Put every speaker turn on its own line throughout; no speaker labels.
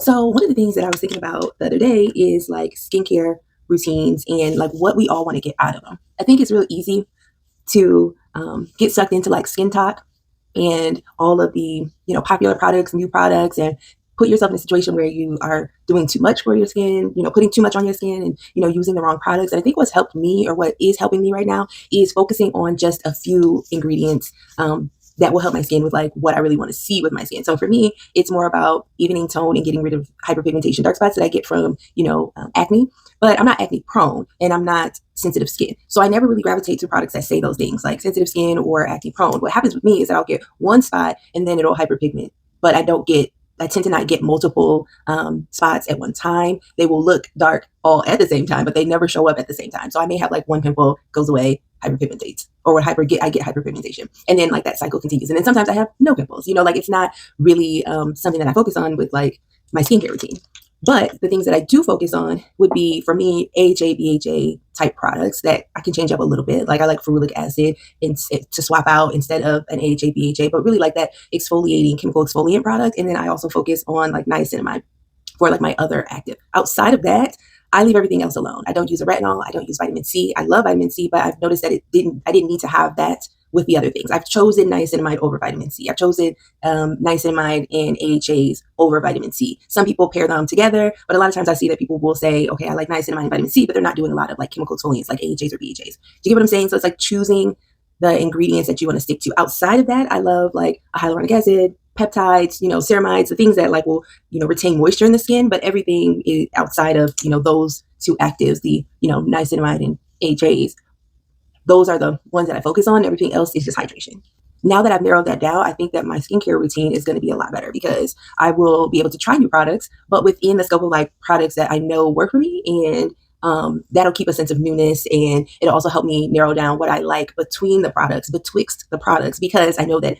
So one of the things that I was thinking about the other day is like skincare routines and like what we all want to get out of them. I think it's really easy to get sucked into like skin talk and all of the popular products, new products, and put yourself in a situation where you are doing too much for your skin, putting too much on your skin, and using the wrong products. And I think what's helped me, or what is helping me right now, is focusing on just a few ingredients that will help my skin with like what I really want to see with my skin. So for me, it's more about evening tone and getting rid of hyperpigmentation, dark spots that I get from acne. But I'm not acne prone and I'm not sensitive skin. So I never really gravitate to products that say those things like sensitive skin or acne prone. What happens with me is that I'll get one spot and then it'll hyperpigment, but I tend to not get multiple spots at one time. They will look dark all at the same time, but they never show up at the same time. So I may have like one pimple goes away, hyperpigmentates, or I get hyperpigmentation, and then like that cycle continues. And then sometimes I have no pimples. Like it's not really something that I focus on with like my skincare routine. But the things that I do focus on would be, for me, AHA, BHA type products that I can change up a little bit. Like I like ferulic acid to swap out instead of an AHA, BHA, but really like that exfoliating chemical exfoliant product. And then I also focus on like niacinamide for like my other active. Outside of that, I leave everything else alone. I don't use a retinol. I don't use vitamin C. I love vitamin C, but I've noticed that I didn't need to have that with the other things. I've chosen niacinamide over vitamin C. I've chosen niacinamide and AHAs over vitamin C. Some people pair them together, but a lot of times I see that people will say, okay, I like niacinamide and vitamin C, but they're not doing a lot of like chemical exfoliants like AHAs or BHAs. Do you get what I'm saying? So it's like choosing the ingredients that you want to stick to. Outside of that, I love like a hyaluronic acid, peptides, ceramides, the things that like will, retain moisture in the skin, but everything is outside of, those two actives, the, niacinamide and AHAs. Those are the ones that I focus on. Everything else is just hydration. Now that I've narrowed that down, I think that my skincare routine is going to be a lot better because I will be able to try new products, but within the scope of like products that I know work for me. And that'll keep a sense of newness, and it'll also help me narrow down what I like betwixt the products, because I know that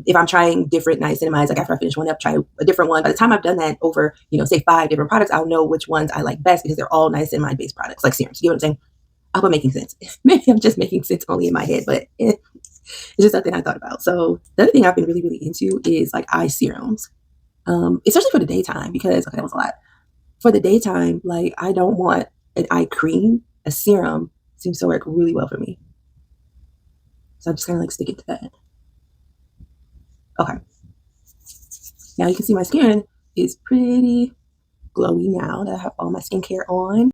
if I'm trying different niacinamides, like after I finish one up, try a different one. By the time I've done that over, say 5 different products, I'll know which ones I like best because they're all niacinamide based products, like serums. You know what I'm saying? I hope I'm making sense. Maybe I'm just making sense only in my head, but it's just something I thought about. So the other thing I've been really, really into is like eye serums, especially for the daytime, because, okay, that was a lot. For the daytime, like I don't want an eye cream. A serum seems to work really well for me. So I'm just kind of like sticking to that. Okay. Now you can see my skin is pretty glowy now that I have all my skincare on.